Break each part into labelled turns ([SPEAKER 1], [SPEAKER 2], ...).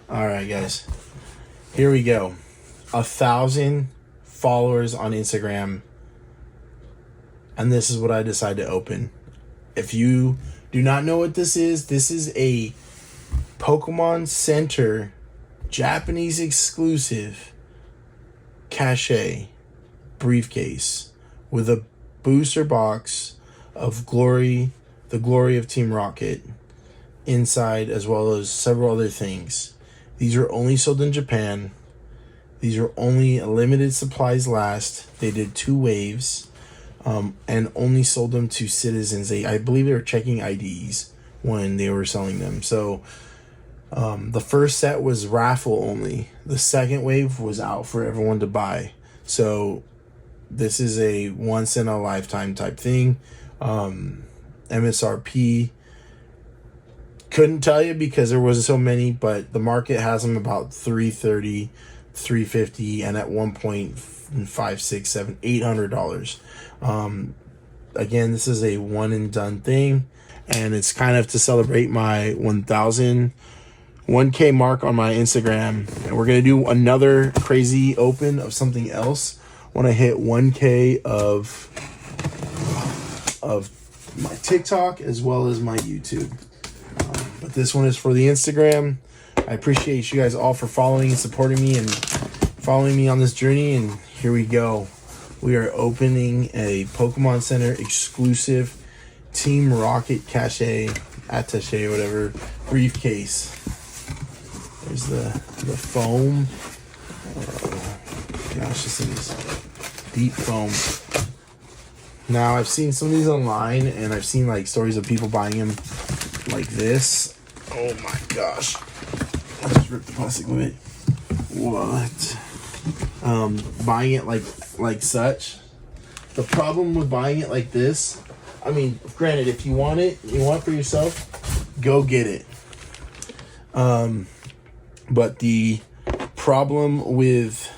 [SPEAKER 1] All right, guys. Here we go. 1,000 followers on Instagram. And this is what I decided to open. If you do not know what this is a Pokemon Center Japanese exclusive cachet briefcase with a booster box of the glory of Team Rocket inside, as well as several other things. These are only sold in Japan. These are only limited supplies last. They did 2 waves, and only sold them to citizens. I believe they were checking IDs when they were selling them. So the first set was raffle only. The second wave was out for everyone to buy. So this is a once in a lifetime type thing. MSRP, couldn't tell you because there wasn't so many, but the market has them about $330, $350, and at one point $500, $600, $700, $800. Again, this is a one and done thing, and it's kind of to celebrate my 1K mark on my Instagram. And we're gonna do another crazy open of something else when I hit 1K of my TikTok as well as my YouTube. But this one is for the Instagram. I appreciate you guys all for following and supporting me and following me on this journey. And here we go. We are opening a Pokemon Center exclusive Team Rocket attaché, whatever, briefcase. There's the foam. Oh, gosh, this is deep foam. Now, I've seen some of these online, and I've seen like stories of people buying them like this. Oh my gosh. I just ripped the plastic with it. What? Buying it like such. The problem with buying it like this, I mean, granted, if you want it for yourself, go get it. But the problem with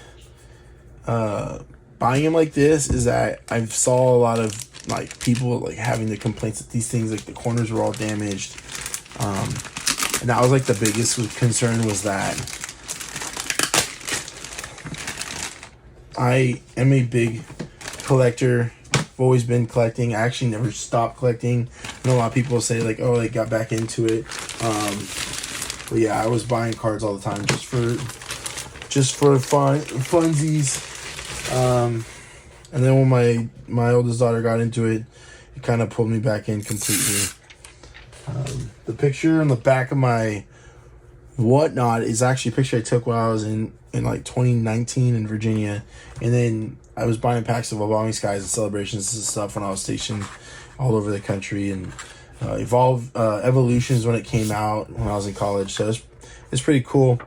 [SPEAKER 1] buying them like this is that I saw a lot of like people like having the complaints that these things, like the corners were all damaged. And that was like the biggest concern, was that I am a big collector. I've always been collecting. I actually never stopped collecting. I know a lot of people say like, oh, they got back into it. But yeah, I was buying cards all the time just for funsies. And then when my oldest daughter got into it, it kind of pulled me back in completely. The picture on the back of my whatnot is actually a picture I took while I was in like 2019 in Virginia. And then I was buying packs of Evolving Skies and Celebrations and stuff when I was stationed all over the country. And Evolutions when it came out when I was in college. So it's pretty cool.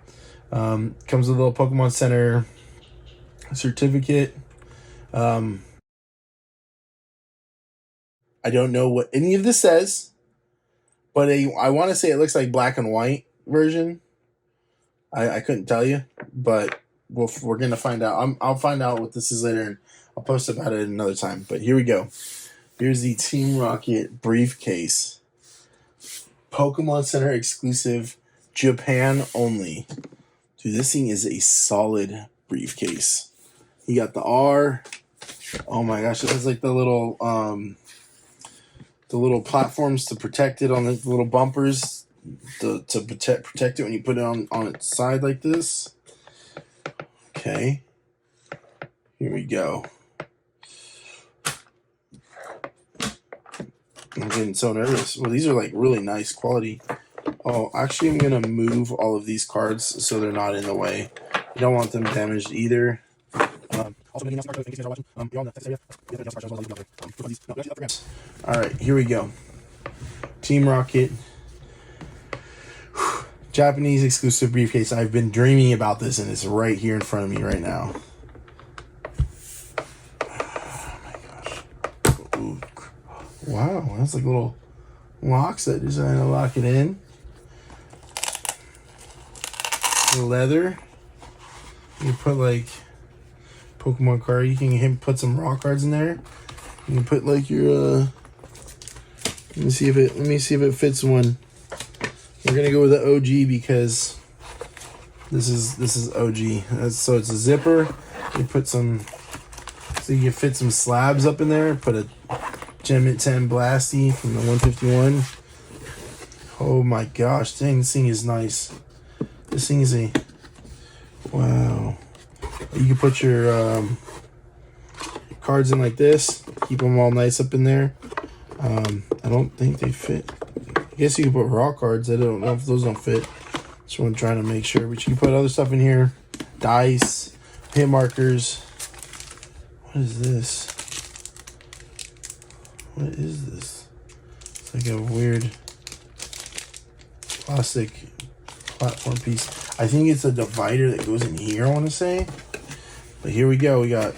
[SPEAKER 1] Comes with a little Pokemon Center certificate. I don't know what any of this says, but I want to say it looks like black and white version. I couldn't tell you, but we're gonna find out. I'll find out what this is later, and I'll post about it another time. But here we go. Here's the Team Rocket briefcase, Pokemon Center exclusive, Japan only. Dude, this thing is a solid briefcase. You got the R. Oh my gosh, it has like the little platforms to protect it on the little bumpers to protect it when you put it on its side like this. Okay. Here we go. I'm getting so nervous. Well, these are like really nice quality. Oh, actually, I'm going to move all of these cards so they're not in the way. You don't want them damaged either. Alright, here we go. Team Rocket. Japanese exclusive briefcase. I've been dreaming about this, and it's right here in front of me right now. Oh my gosh. Ooh. Wow, that's like little locks that just kind of lock it in. Leather. You put like Pokemon card. You can put some raw cards in there. You can put like your let me see if it fits one. We're gonna go with the OG because This is OG. So it's a zipper. You put some, so you can fit some slabs up in there. Put a Gem 10 Blasty from the 151. Oh my gosh, dang, this thing is nice. This thing is a, wow. You can put your cards in like this. Keep them all nice up in there. I don't think they fit. I guess you can put raw cards. I don't know if those don't fit. Just want to try to make sure. But you can put other stuff in here. Dice, hit markers. What is this? What is this? It's like a weird plastic platform piece. I think it's a divider that goes in here, I want to say. But here we go. We got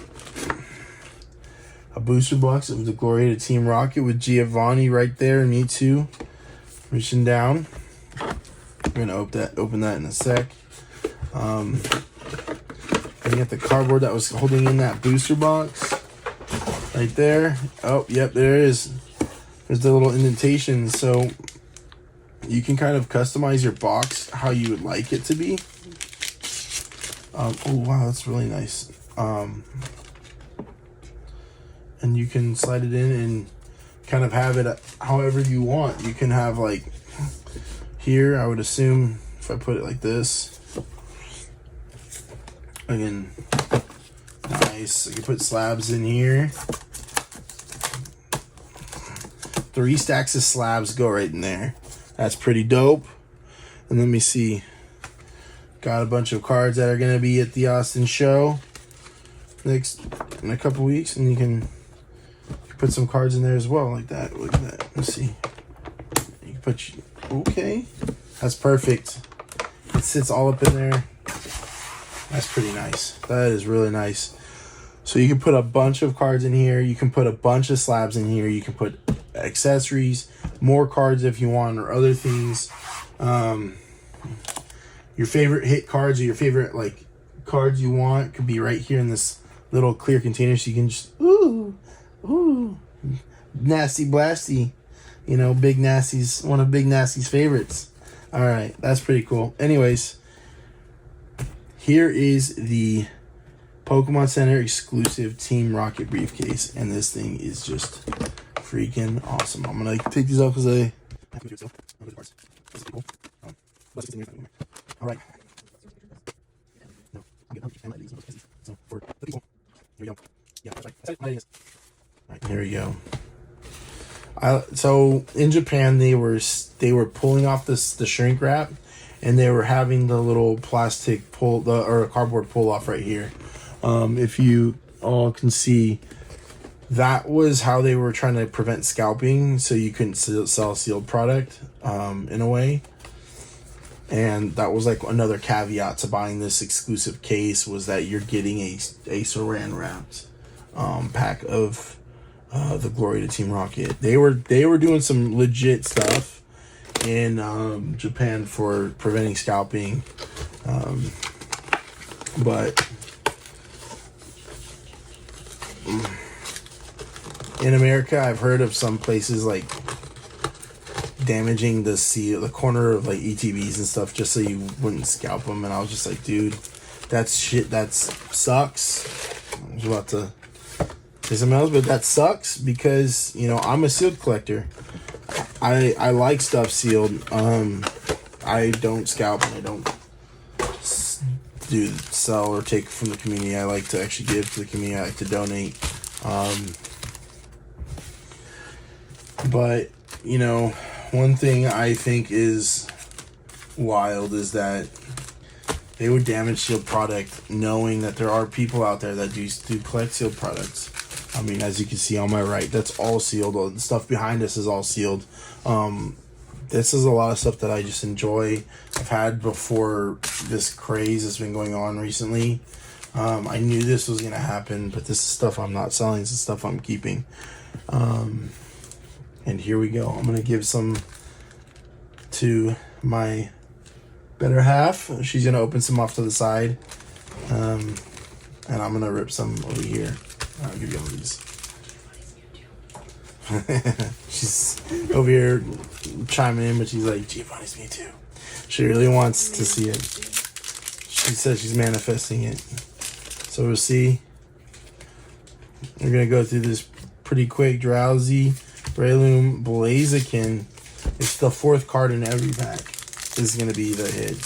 [SPEAKER 1] a booster box of the Glory to Team Rocket with Giovanni right there, and me too, reaching down. We're gonna open that in a sec. And you got the cardboard that was holding in that booster box right there. Oh, yep, there it is. There's the little indentation, so you can kind of customize your box how you would like it to be. Oh wow, that's really nice. And you can slide it in and kind of have it however you want. You can have like here, I would assume if I put it like this, again, nice. I can put slabs in here. 3 stacks of slabs go right in there. That's pretty dope. And let me see. Got a bunch of cards that are going to be at the Austin show in a couple weeks, and you can put some cards in there as well, like that. Look at that. Let's see. You can put, okay, that's perfect. It sits all up in there. That's pretty nice. That is really nice. So you can put a bunch of cards in here. You can put a bunch of slabs in here. You can put accessories, more cards if you want, or other things. Your favorite hit cards or your favorite like cards you want could be right here in this little clear container, so you can just ooh, nasty blasty, you know, Big Nasty's one of Big Nasty's favorites. All right, that's pretty cool. Anyways, here is the Pokemon Center exclusive Team Rocket briefcase, and this thing is just freaking awesome. I'm gonna take these off because I have to do it still. All right. No, I'm good. I'm these. So for the people, here we go. Yeah, that's right. That's right. All right, here we go. So in Japan, they were pulling off the shrink wrap, and they were having the little plastic or cardboard pull off right here. If you all can see, that was how they were trying to prevent scalping, so you couldn't sell sealed product in a way. And that was like another caveat to buying this exclusive case, was that you're getting a saran wrapped pack of the Glory to Team Rocket. They were doing some legit stuff in Japan for preventing scalping, but in America, I've heard of some places like damaging the corner of like ETBs and stuff just so you wouldn't scalp them, and I was just like, dude, that's shit. That sucks. I was about to say something else, but that sucks because, you know, I'm a sealed collector. I like stuff sealed. I don't scalp, and I don't sell or take from the community. I like to actually give to the community. I like to donate. But, you know, one thing I think is wild is that they would damage sealed product knowing that there are people out there that do collect sealed products. I mean, as you can see on my right, that's all sealed. All the stuff behind us is all sealed. This is a lot of stuff that I just enjoy. I've had before this craze that's been going on recently. I knew this was going to happen, but this is stuff I'm not selling. This is stuff I'm keeping. And here we go. I'm going to give some to my better half. She's going to open some off to the side. And I'm going to rip some over here. I'll give you all these. She's over here chiming in, but she's like, Giovanni's me too. She really wants to see it. She says she's manifesting it. So we'll see. We're going to go through this pretty quick. Drowsy, Breloom, Blaziken. It's the 4th card in every pack. This is going to be the hit.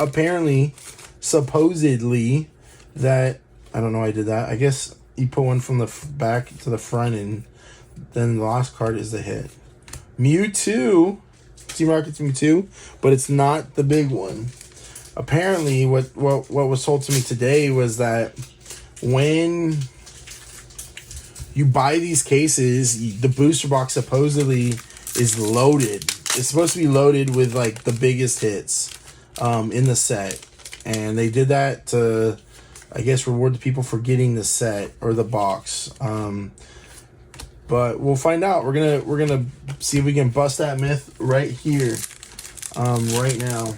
[SPEAKER 1] Apparently, supposedly, that... I don't know why I did that. I guess you put one from the back to the front, and then the last card is the hit. Mewtwo. Team Rocket's Mewtwo, but it's not the big one. Apparently, what was told to me today was that when you buy these cases, the booster box supposedly is loaded. It's supposed to be loaded with like the biggest hits in the set, and they did that to, I guess, reward the people for getting the set or the box. But we'll find out. We're gonna see if we can bust that myth right here, right now.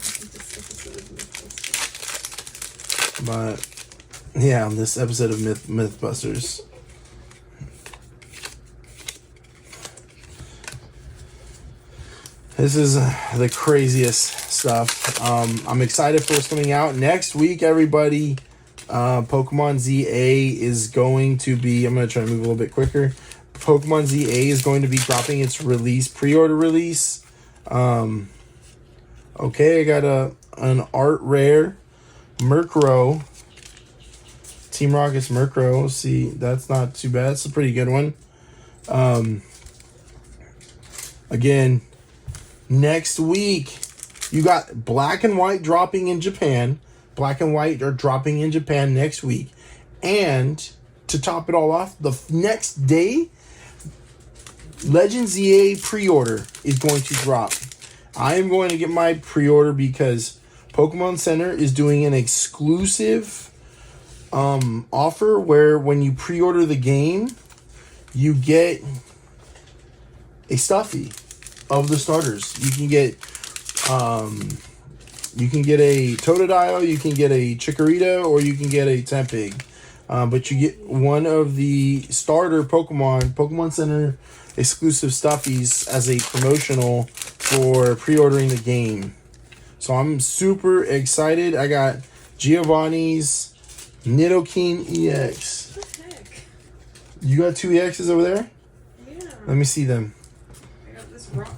[SPEAKER 1] But yeah, on this episode of Mythbusters. This is the craziest stuff. I'm excited for what's coming out next week, everybody. Pokemon ZA is going to be... I'm going to try to move a little bit quicker. Pokemon ZA is going to be dropping its release, pre-order release. Okay, I got an art rare Murkrow. Team Rocket's Murkrow. See, that's not too bad. It's a pretty good one. Again, next week, you got Black and White dropping in Japan. Black and White are dropping in Japan next week. And to top it all off, the next day, Legends ZA pre-order is going to drop. I am going to get my pre-order because Pokemon Center is doing an exclusive offer where when you pre-order the game, you get a stuffy of the starters. You can get a Totodile, you can get a Chikorita, or you can get a Tempig. But you get one of the starter Pokemon Center exclusive stuffies as a promotional for pre-ordering the game. So I'm super excited. I got Giovanni's Nidoking EX.
[SPEAKER 2] What the heck?
[SPEAKER 1] You got 2 EXs over there?
[SPEAKER 2] Yeah.
[SPEAKER 1] Let me see them.
[SPEAKER 2] I got this rock.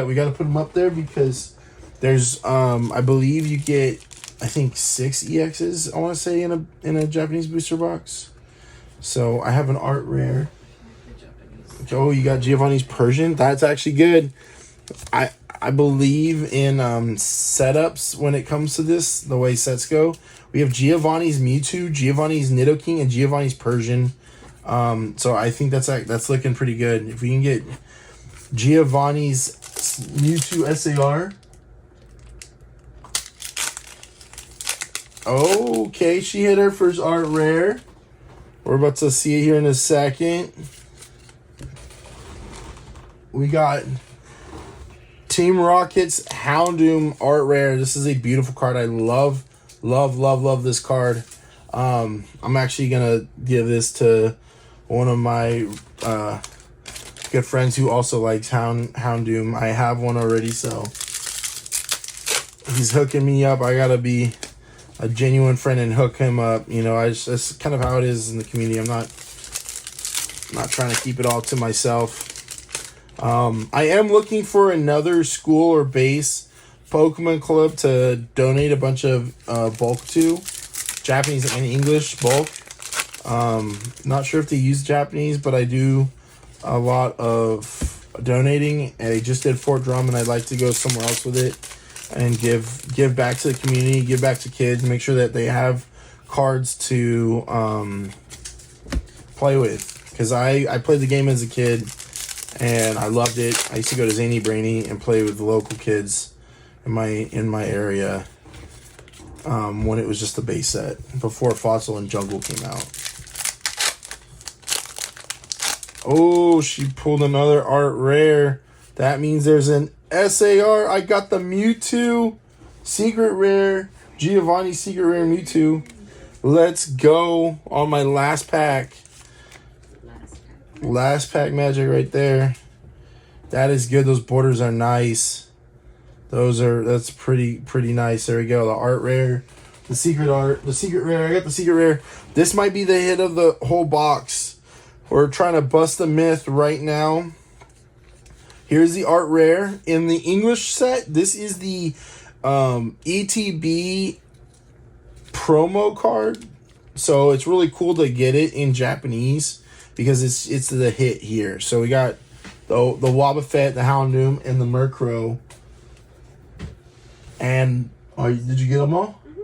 [SPEAKER 1] We gotta put them up there because there's I believe you get, I think, 6 EXs, I want to say, in a Japanese booster box. So I have an art rare. Oh, you got Giovanni's Persian. That's actually good. I believe in setups when it comes to this, the way sets go. We have Giovanni's Mewtwo, Giovanni's Nidoking, and Giovanni's Persian. So I think that's looking pretty good. If we can get Giovanni's Mewtwo SAR. Okay, she hit her first art rare. We're about to see it here in a second. We got Team Rocket's Houndoom art rare. This is a beautiful card. I love this card. I'm actually gonna give this to one of my good friends who also likes Houndoom. I have one already, so he's hooking me up. I gotta be a genuine friend and hook him up. You know, that's kind of how it is in the community. I'm not trying to keep it all to myself. I am looking for another school or base Pokemon club to donate a bunch of bulk to. Japanese and English bulk. Not sure if they use Japanese, but I do a lot of donating. I just did Fort Drum, and I'd like to go somewhere else with it and give back to the community, give back to kids, make sure that they have cards to play with. Because I played the game as a kid, and I loved it. I used to go to Zany Brainy and play with the local kids in my area when it was just a base set before Fossil and Jungle came out. Oh, she pulled another art rare. That means there's an SAR. I got the Mewtwo secret rare, Giovanni secret rare Mewtwo. Let's go on my last pack. Last pack magic right there. That is good. Those borders are nice. That's pretty nice. There we go. The art rare, the secret rare. I got the secret rare. This might be the hit of the whole box. We're trying to bust the myth right now. Here's the art rare in the English set. This is the ETB promo card. So it's really cool to get it in Japanese because it's the hit here. So we got the Wobbuffet, the Houndoom, and the Murkrow. And did you get them all? Mm-hmm.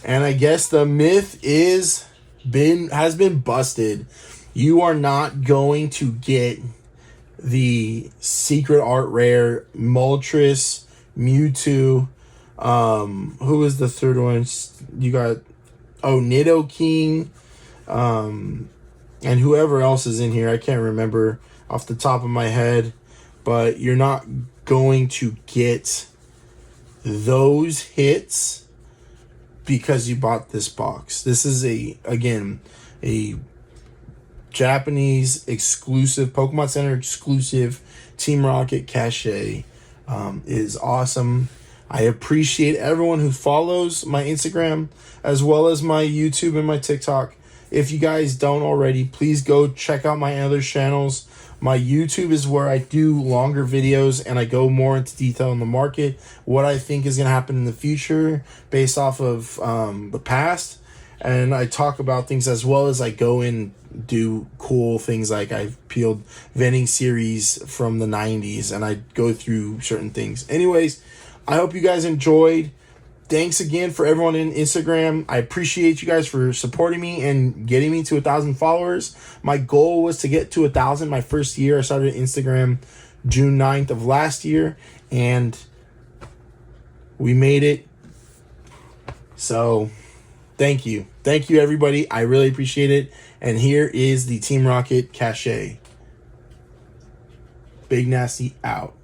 [SPEAKER 1] And I guess the myth has been busted. You are not going to get the secret art rare Moltres, Mewtwo. Who is the third one? You got Nidoking, and whoever else is in here. I can't remember off the top of my head, but you're not going to get those hits because you bought this box. This is a Japanese exclusive, Pokemon Center exclusive Team Rocket cachet. Is awesome. I appreciate everyone who follows my Instagram as well as my YouTube and my TikTok. If you guys don't already, please go check out my other channels. My YouTube is where I do longer videos and I go more into detail in the market, what I think is going to happen in the future based off of the past. And I talk about things as well as I go and do cool things like I've peeled vending series from the 90s and I go through certain things. Anyways, I hope you guys enjoyed. Thanks again for everyone in Instagram. I appreciate you guys for supporting me and getting me to 1,000 followers. My goal was to get to 1,000 my first year. I started Instagram June 9th of last year and we made it. So thank you. Thank you, everybody. I really appreciate it. And here is the Team Rocket cachet. Big Nasty out.